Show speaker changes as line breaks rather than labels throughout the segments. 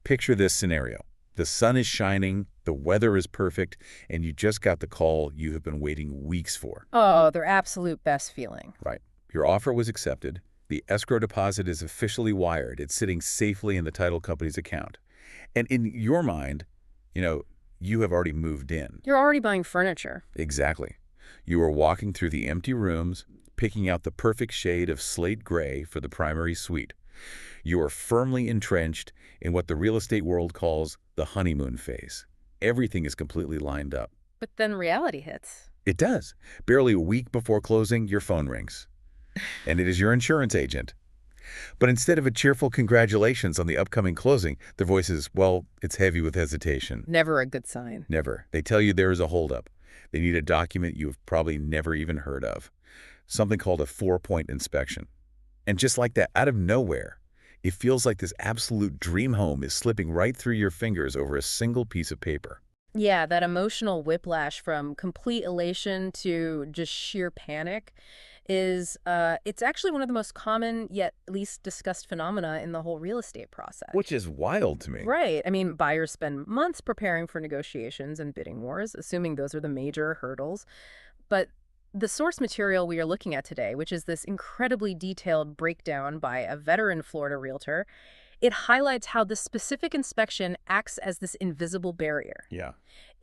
Picture this scenario. The sun is shining, the weather is perfect, and you just got the call you have been waiting weeks for.
Oh, their absolute best feeling.
Right. Your offer was accepted. The escrow deposit is officially wired. It's sitting safely in the title company's account. And in your mind, you know, you have already moved in.
You're already buying furniture.
Exactly. You are walking through the empty rooms, picking out the perfect shade of slate gray for the primary suite. You are firmly entrenched in what the real estate world calls the honeymoon phase. Everything is completely lined up.
But then reality hits.
It does. Barely a week before closing, your phone rings. And it is your insurance agent. But instead of a cheerful congratulations on the upcoming closing, their voice is, well, it's heavy with hesitation.
Never a good sign.
Never. They tell you there is a holdup. They need a document you have probably never even heard of. Something called a 4-point inspection. And just like that, out of nowhere, it feels like this absolute dream home is slipping right through your fingers over a single piece of paper.
Yeah, that emotional whiplash from complete elation to just sheer panic is, it's actually one of the most common yet least discussed phenomena in the whole real estate process.
Which is wild to me.
Right. I mean, buyers spend months preparing for negotiations and bidding wars, assuming those are the major hurdles. But the source material we are looking at today, which is this incredibly detailed breakdown by a veteran Florida realtor, it highlights how this specific inspection acts as this invisible barrier.
Yeah.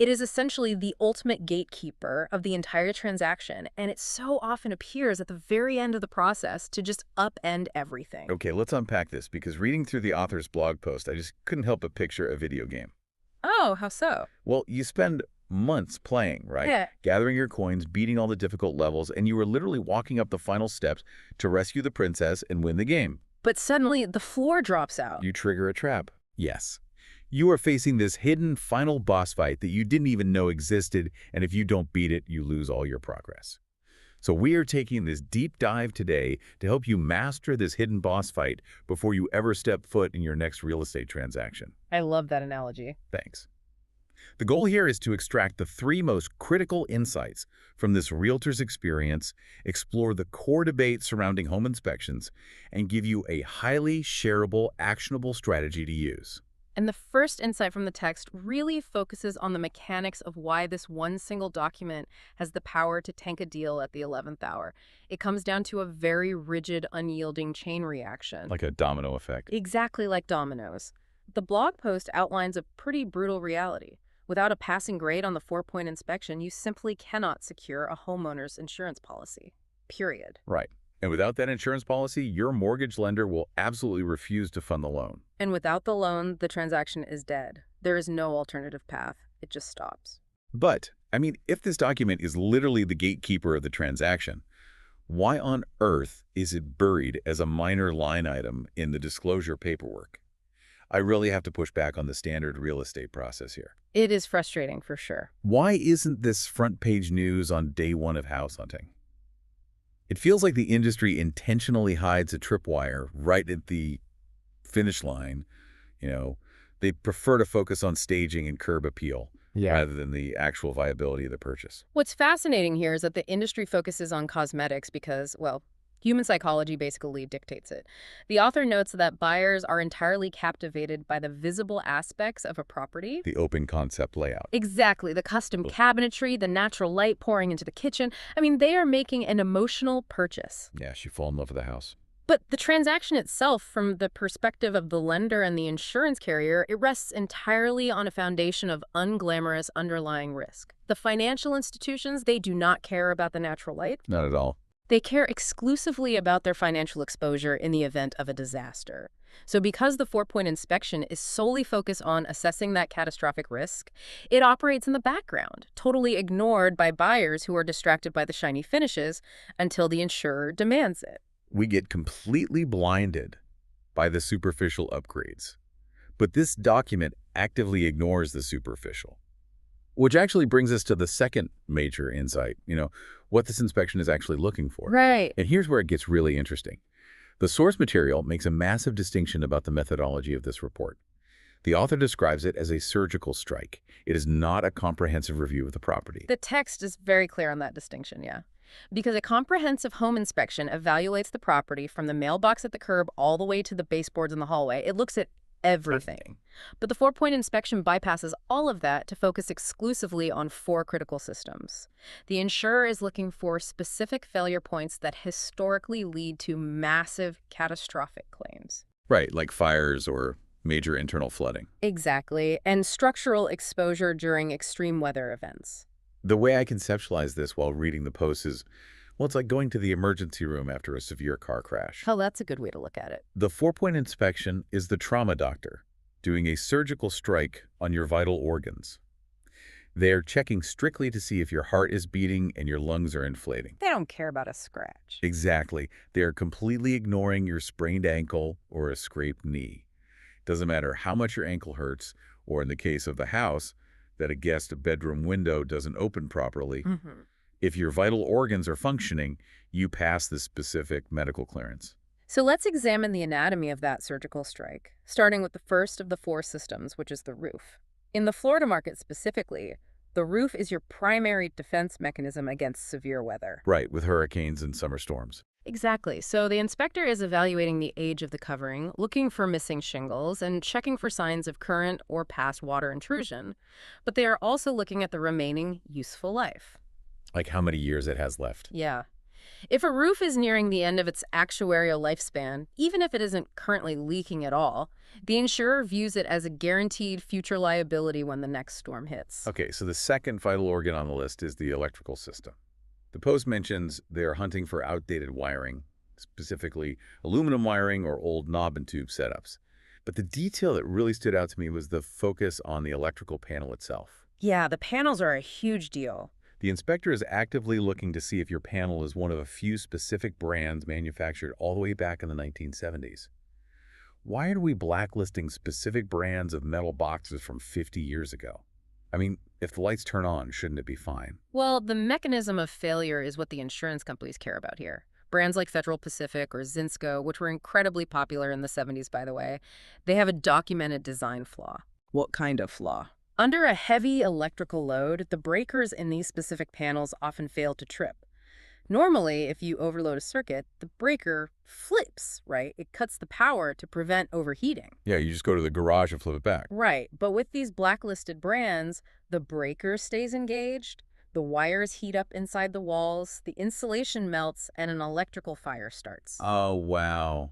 It is essentially the ultimate gatekeeper of the entire transaction, and it so often appears at the very end of the process to just upend everything.
Okay, let's unpack this, because reading through the author's blog post, I just couldn't help but picture a video game.
Oh, how so?
Well, you spend months playing, right?
Yeah.
Gathering your coins, beating all the difficult levels, and you were literally walking up the final steps to rescue the princess and win the game.
But suddenly, the floor drops out.
You trigger a trap. Yes. You are facing this hidden final boss fight that you didn't even know existed, and if you don't beat it, you lose all your progress. So we are taking this deep dive today to help you master this hidden boss fight before you ever step foot in your next real estate transaction.
I love that analogy.
Thanks. The goal here is to extract the 3 most critical insights from this realtor's experience, explore the core debate surrounding home inspections, and give you a highly shareable, actionable strategy to use.
And the first insight from the text really focuses on the mechanics of why this one single document has the power to tank a deal at the 11th hour. It comes down to a very rigid, unyielding chain reaction.
Like a domino effect.
Exactly like dominoes. The blog post outlines a pretty brutal reality. Without a passing grade on the 4-point inspection, you simply cannot secure a homeowner's insurance policy. Period.
Right. And without that insurance policy, your mortgage lender will absolutely refuse to fund the loan.
And without the loan, the transaction is dead. There is no alternative path. It just stops.
But, I mean, if this document is literally the gatekeeper of the transaction, why on earth is it buried as a minor line item in the disclosure paperwork? I really have to push back on the standard real estate process here.
It is frustrating for sure.
Why isn't this front page news on day 1 of house hunting? It feels like the industry intentionally hides a tripwire right at the finish line. You know, they prefer to focus on staging and curb appeal rather than the actual viability of the purchase.
What's fascinating here is that the industry focuses on cosmetics because, well, human psychology basically dictates it. The author notes that buyers are entirely captivated by the visible aspects of a property.
The open concept layout.
Exactly. The custom cabinetry, the natural light pouring into the kitchen. I mean, they are making an emotional purchase.
Yeah, you fall in love with the house.
But the transaction itself, from the perspective of the lender and the insurance carrier, it rests entirely on a foundation of unglamorous underlying risk. The financial institutions, they do not care about the natural light.
Not at all.
They care exclusively about their financial exposure in the event of a disaster. So because the 4-point inspection is solely focused on assessing that catastrophic risk, it operates in the background, totally ignored by buyers who are distracted by the shiny finishes until the insurer demands it.
We get completely blinded by the superficial upgrades. But this document actively ignores the superficial. Which actually brings us to the second major insight, what this inspection is actually looking for.
Right.
And here's where it gets really interesting. The source material makes a massive distinction about the methodology of this report. The author describes it as a surgical strike. It is not a comprehensive review of the property.
The text is very clear on that distinction, yeah. Because a comprehensive home inspection evaluates the property from the mailbox at the curb all the way to the baseboards in the hallway. It looks at everything. But the four-point inspection bypasses all of that to focus exclusively on four critical systems. The insurer is looking for specific failure points that historically lead to massive catastrophic claims.
Right, like fires or major internal flooding.
Exactly, and structural exposure during extreme weather events.
The way I conceptualize this while reading the post is, well, it's like going to the emergency room after a severe car crash.
Oh, that's a good way to look at it.
The four-point inspection is the trauma doctor doing a surgical strike on your vital organs. They're checking strictly to see if your heart is beating and your lungs are inflating.
They don't care about a scratch.
Exactly. They are completely ignoring your sprained ankle or a scraped knee. Doesn't matter how much your ankle hurts, or in the case of the house, that a guest bedroom window doesn't open properly. If your vital organs are functioning, you pass this specific medical clearance.
So let's examine the anatomy of that surgical strike, starting with the first of the four systems, which is the roof. In the Florida market specifically, the roof is your primary defense mechanism against severe weather.
Right, with hurricanes and summer storms.
Exactly. So the inspector is evaluating the age of the covering, looking for missing shingles, and checking for signs of current or past water intrusion. But they are also looking at the remaining useful life.
Like how many years it has left.
Yeah. If a roof is nearing the end of its actuarial lifespan, even if it isn't currently leaking at all, the insurer views it as a guaranteed future liability when the next storm hits.
Okay, so the second vital organ on the list is the electrical system. The post mentions they are hunting for outdated wiring, specifically aluminum wiring or old knob and tube setups. But the detail that really stood out to me was the focus on the electrical panel itself.
Yeah, the panels are a huge deal.
The inspector is actively looking to see if your panel is one of a few specific brands manufactured all the way back in the 1970s. Why are we blacklisting specific brands of metal boxes from 50 years ago? I mean, if the lights turn on, shouldn't it be fine?
Well, the mechanism of failure is what the insurance companies care about here. Brands like Federal Pacific or Zinsco, which were incredibly popular in the 70s, by the way, they have a documented design flaw.
What kind of flaw?
Under a heavy electrical load, the breakers in these specific panels often fail to trip. Normally, if you overload a circuit, the breaker flips, right? It cuts the power to prevent overheating.
Yeah, you just go to the garage and flip it back.
Right, but with these blacklisted brands, the breaker stays engaged, the wires heat up inside the walls, the insulation melts, and an electrical fire starts.
Oh, wow.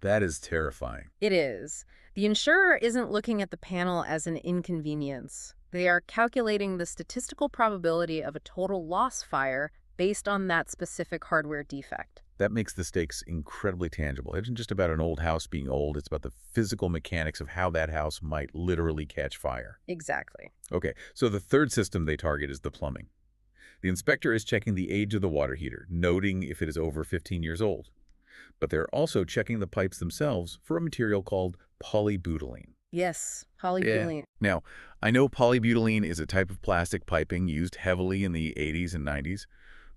That is terrifying.
It is. The insurer isn't looking at the panel as an inconvenience. They are calculating the statistical probability of a total loss fire based on that specific hardware defect.
That makes the stakes incredibly tangible. It isn't just about an old house being old. It's about the physical mechanics of how that house might literally catch fire.
Exactly.
Okay, so the third system they target is the plumbing. The inspector is checking the age of the water heater, noting if it is over 15 years old. But they're also checking the pipes themselves for a material called polybutylene.
Yes, polybutylene.
Now, I know polybutylene is a type of plastic piping used heavily in the 80s and 90s,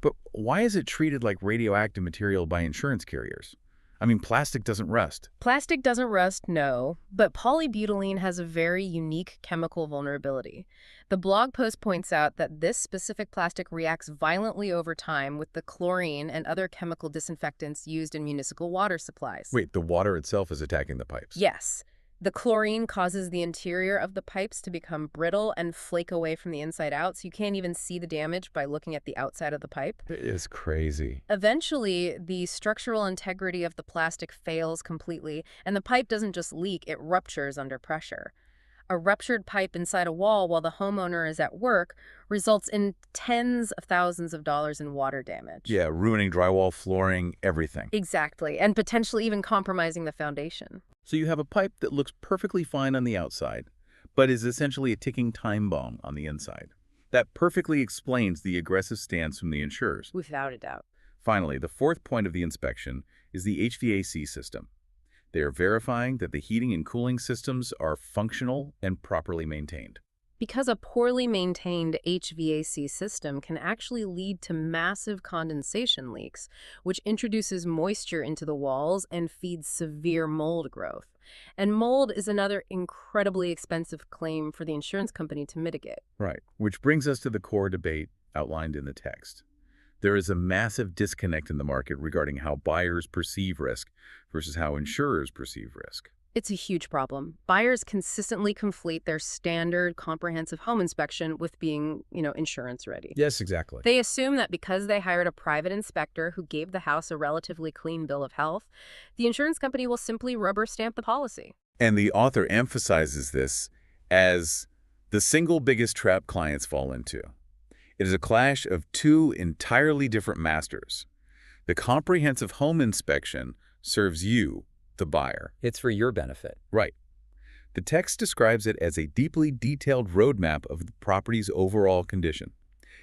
but why is it treated like radioactive material by insurance carriers? I mean, plastic doesn't rust.
Plastic doesn't rust, no, but polybutylene has a very unique chemical vulnerability. The blog post points out that this specific plastic reacts violently over time with the chlorine and other chemical disinfectants used in municipal water supplies.
Wait, the water itself is attacking the pipes?
Yes. The chlorine causes the interior of the pipes to become brittle and flake away from the inside out, so you can't even see the damage by looking at the outside of the pipe.
It is crazy.
Eventually, the structural integrity of the plastic fails completely, and the pipe doesn't just leak, it ruptures under pressure. A ruptured pipe inside a wall while the homeowner is at work results in tens of thousands of dollars in water damage.
Yeah, ruining drywall, flooring, everything.
Exactly, and potentially even compromising the foundation.
So you have a pipe that looks perfectly fine on the outside, but is essentially a ticking time bomb on the inside. That perfectly explains the aggressive stance from the insurers.
Without a doubt.
Finally, the fourth point of the inspection is the HVAC system. They are verifying that the heating and cooling systems are functional and properly maintained.
Because a poorly maintained HVAC system can actually lead to massive condensation leaks, which introduces moisture into the walls and feeds severe mold growth. And mold is another incredibly expensive claim for the insurance company to mitigate.
Right, which brings us to the core debate outlined in the text. There is a massive disconnect in the market regarding how buyers perceive risk versus how insurers perceive risk.
It's a huge problem. Buyers consistently conflate their standard comprehensive home inspection with being, insurance ready.
Yes, exactly.
They assume that because they hired a private inspector who gave the house a relatively clean bill of health, the insurance company will simply rubber stamp the policy.
And the author emphasizes this as the single biggest trap clients fall into. It is a clash of two entirely different masters. The comprehensive home inspection serves you, the buyer.
It's for your benefit.
Right. The text describes it as a deeply detailed roadmap of the property's overall condition.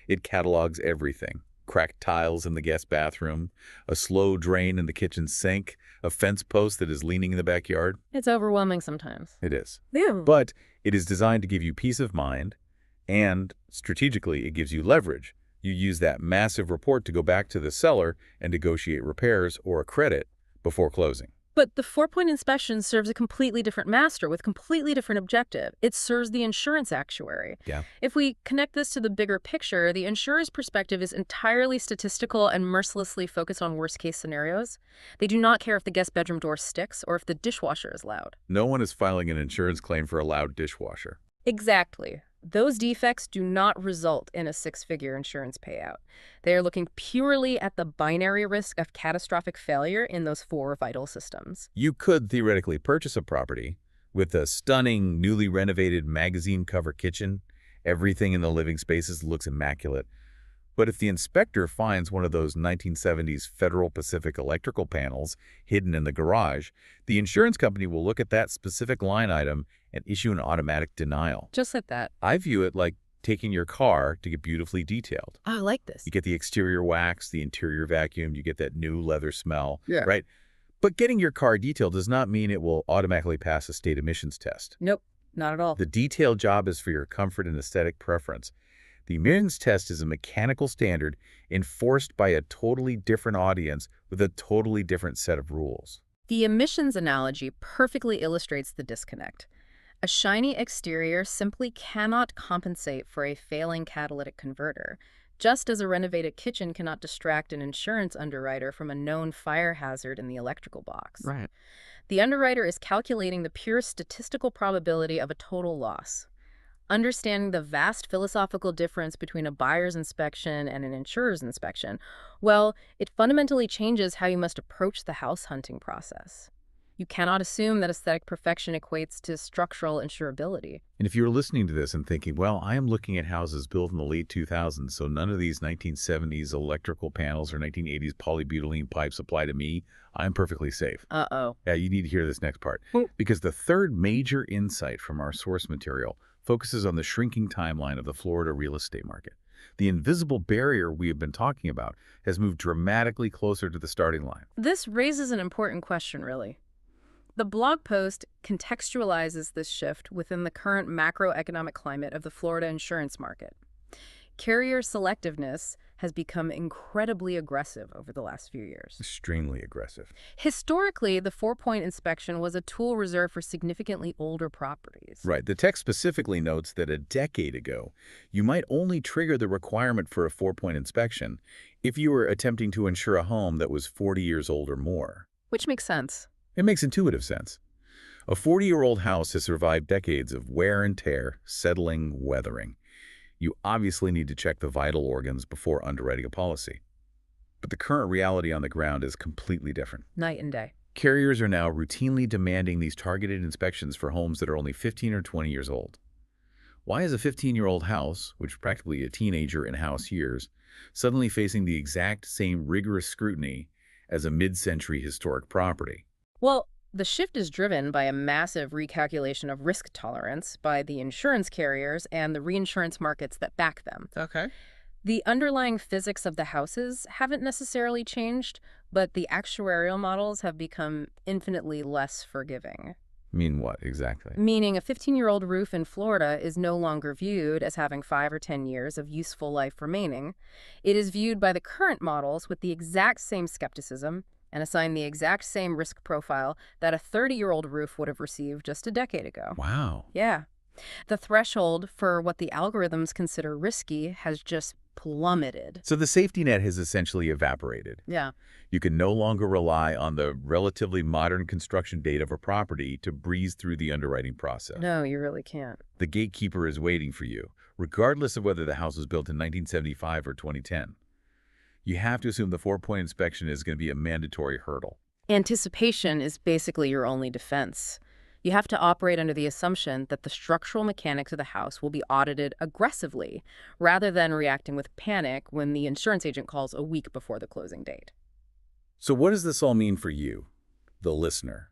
It catalogs everything: cracked tiles in the guest bathroom, a slow drain in the kitchen sink, a fence post that is leaning in the backyard.
It's overwhelming sometimes.
It is.
Yeah.
But it is designed to give you peace of mind, and strategically, it gives you leverage. You use that massive report to go back to the seller and negotiate repairs or a credit before closing.
But the 4-point inspection serves a completely different master with completely different objective. It serves the insurance actuary.
Yeah.
If we connect this to the bigger picture, the insurer's perspective is entirely statistical and mercilessly focused on worst-case scenarios. They do not care if the guest bedroom door sticks or if the dishwasher is loud.
No one is filing an insurance claim for a loud dishwasher.
Exactly. Those defects do not result in a 6-figure insurance payout. They are looking purely at the binary risk of catastrophic failure in those 4 vital systems.
You could theoretically purchase a property with a stunning, newly renovated magazine cover kitchen. Everything in the living spaces looks immaculate. But if the inspector finds one of those 1970s Federal Pacific electrical panels hidden in the garage, the insurance company will look at that specific line item and issue an automatic denial.
Just like that.
I view it like taking your car to get beautifully detailed.
Oh, I like this.
You get the exterior wax, the interior vacuum, you get that new leather smell,
Yeah.
right? But getting your car detailed does not mean it will automatically pass a state emissions test.
Nope, not at all.
The detailed job is for your comfort and aesthetic preference. The emissions test is a mechanical standard enforced by a totally different audience with a totally different set of rules.
The emissions analogy perfectly illustrates the disconnect. A shiny exterior simply cannot compensate for a failing catalytic converter, just as a renovated kitchen cannot distract an insurance underwriter from a known fire hazard in the electrical box.
Right.
The underwriter is calculating the pure statistical probability of a total loss. Understanding the vast philosophical difference between a buyer's inspection and an insurer's inspection, well, it fundamentally changes how you must approach the house hunting process. You cannot assume that aesthetic perfection equates to structural insurability.
And if you're listening to this and thinking, well, I am looking at houses built in the late 2000s, so none of these 1970s electrical panels or 1980s polybutylene pipes apply to me, I'm perfectly safe.
Uh-oh.
Yeah, you need to hear this next part. Because the third major insight from our source material focuses on the shrinking timeline of the Florida real estate market. The invisible barrier we have been talking about has moved dramatically closer to the starting line.
This raises an important question, really. The blog post contextualizes this shift within the current macroeconomic climate of the Florida insurance market. Carrier selectiveness has become incredibly aggressive over the last few years.
Extremely aggressive.
Historically, the 4-point inspection was a tool reserved for significantly older properties.
Right. The text specifically notes that a decade ago, you might only trigger the requirement for a 4-point inspection if you were attempting to insure a home that was 40 years old or more.
Which makes sense.
It makes intuitive sense. A 40-year-old house has survived decades of wear and tear, settling, weathering. You obviously need to check the vital organs before underwriting a policy. But the current reality on the ground is completely different.
Night and day.
Carriers are now routinely demanding these targeted inspections for homes that are only 15 or 20 years old. Why is a 15-year-old house, which is practically a teenager in house years, suddenly facing the exact same rigorous scrutiny as a mid-century historic property?
Well, the shift is driven by a massive recalculation of risk tolerance by the insurance carriers and the reinsurance markets that back them.
Okay.
The underlying physics of the houses haven't necessarily changed, but the actuarial models have become infinitely less forgiving.
Mean what, exactly?
Meaning a 15-year-old roof in Florida is no longer viewed as having 5 or 10 years of useful life remaining. It is viewed by the current models with the exact same skepticism and assigned the exact same risk profile that a 30-year-old roof would have received just a decade ago.
Wow.
Yeah. The threshold for what the algorithms consider risky has just plummeted.
So the safety net has essentially evaporated.
Yeah.
You can no longer rely on the relatively modern construction date of a property to breeze through the underwriting process.
No, you really can't.
The gatekeeper is waiting for you, regardless of whether the house was built in 1975 or 2010. You have to assume the four-point inspection is going to be a mandatory hurdle.
Anticipation is basically your only defense. You have to operate under the assumption that the structural mechanics of the house will be audited aggressively, rather than reacting with panic when the insurance agent calls a week before the closing date.
So what does this all mean for you, the listener?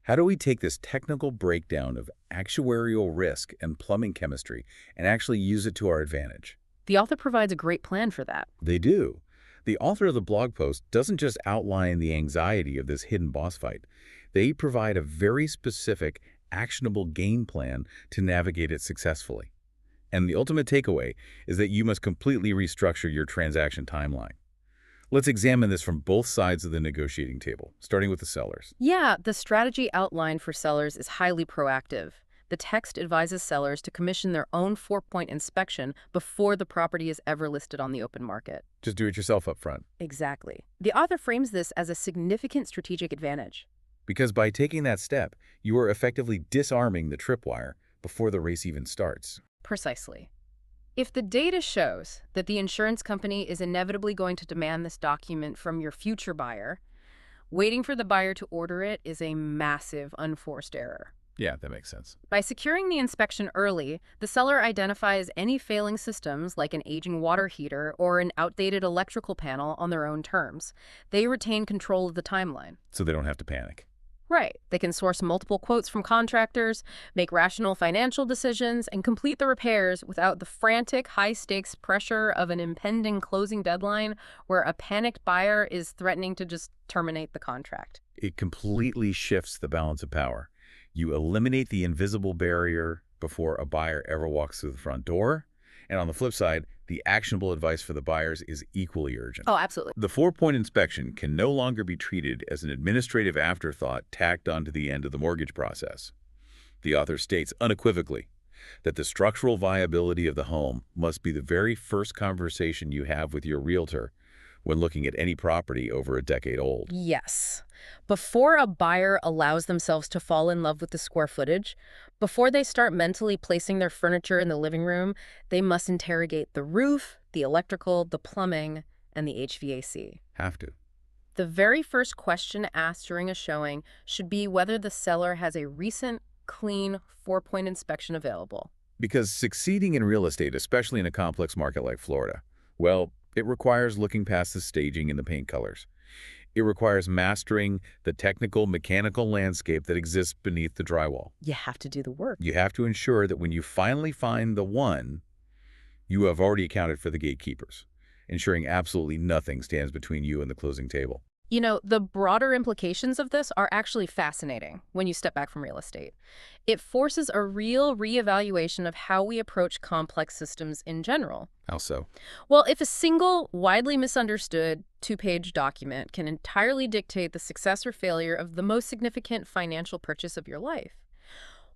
How do we take this technical breakdown of actuarial risk and plumbing chemistry and actually use it to our advantage?
The author provides a great plan for that.
They do. The author of the blog post doesn't just outline the anxiety of this hidden boss fight. They provide a very specific, actionable game plan to navigate it successfully. And the ultimate takeaway is that you must completely restructure your transaction timeline. Let's examine this from both sides of the negotiating table, starting with the sellers.
Yeah, the strategy outlined for sellers is highly proactive. The text advises sellers to commission their own four-point inspection before the property is ever listed on the open market.
Just do it yourself up front.
Exactly. The author frames this as a significant strategic advantage.
Because by taking that step, you are effectively disarming the tripwire before the race even starts.
Precisely. If the data shows that the insurance company is inevitably going to demand this document from your future buyer, waiting for the buyer to order it is a massive unforced error.
Yeah, that makes sense.
By securing the inspection early, the seller identifies any failing systems like an aging water heater or an outdated electrical panel on their own terms. They retain control of the timeline.
So they don't have to panic.
Right. They can source multiple quotes from contractors, make rational financial decisions, and complete the repairs without the frantic, high-stakes pressure of an impending closing deadline where a panicked buyer is threatening to just terminate the contract.
It completely shifts the balance of power. You eliminate the invisible barrier before a buyer ever walks through the front door. And on the flip side, the actionable advice for the buyers is equally urgent.
Oh, absolutely.
The four-point inspection can no longer be treated as an administrative afterthought tacked onto the end of the mortgage process. The author states unequivocally that the structural viability of the home must be the very first conversation you have with your realtor when looking at any property over a decade old.
Yes. Before a buyer allows themselves to fall in love with the square footage, before they start mentally placing their furniture in the living room, they must interrogate the roof, the electrical, the plumbing, and the HVAC.
Have to.
The very first question asked during a showing should be whether the seller has a recent, clean, four-point inspection available.
Because succeeding in real estate, especially in a complex market like Florida, well, it requires looking past the staging and the paint colors. It requires mastering the technical, mechanical landscape that exists beneath the drywall.
You have to do the work.
You have to ensure that when you finally find the one, you have already accounted for the gatekeepers, ensuring absolutely nothing stands between you and the closing table.
You know, the broader implications of this are actually fascinating when you step back from real estate. It forces a real reevaluation of how we approach complex systems in general.
How so?
Well, if a single, widely misunderstood two-page document can entirely dictate the success or failure of the most significant financial purchase of your life,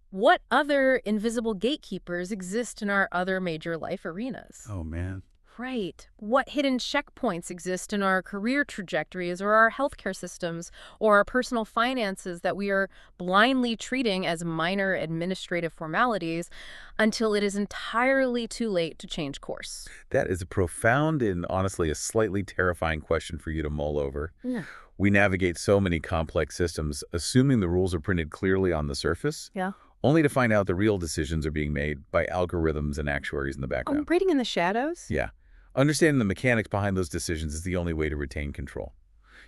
what other invisible gatekeepers exist in our other major life arenas?
Oh, man.
Right. What hidden checkpoints exist in our career trajectories or our healthcare systems or our personal finances that we are blindly treating as minor administrative formalities until it is entirely too late to change course?
That is a profound and honestly a slightly terrifying question for you to mull over.
Yeah.
We navigate so many complex systems, assuming the rules are printed clearly on the surface,
Yeah.
only to find out the real decisions are being made by algorithms and actuaries in the background.
Operating in the shadows?
Yeah. Understanding the mechanics behind those decisions is the only way to retain control.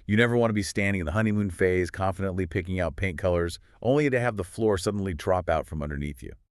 You never want to be standing in the honeymoon phase, confidently picking out paint colors, only to have the floor suddenly drop out from underneath you.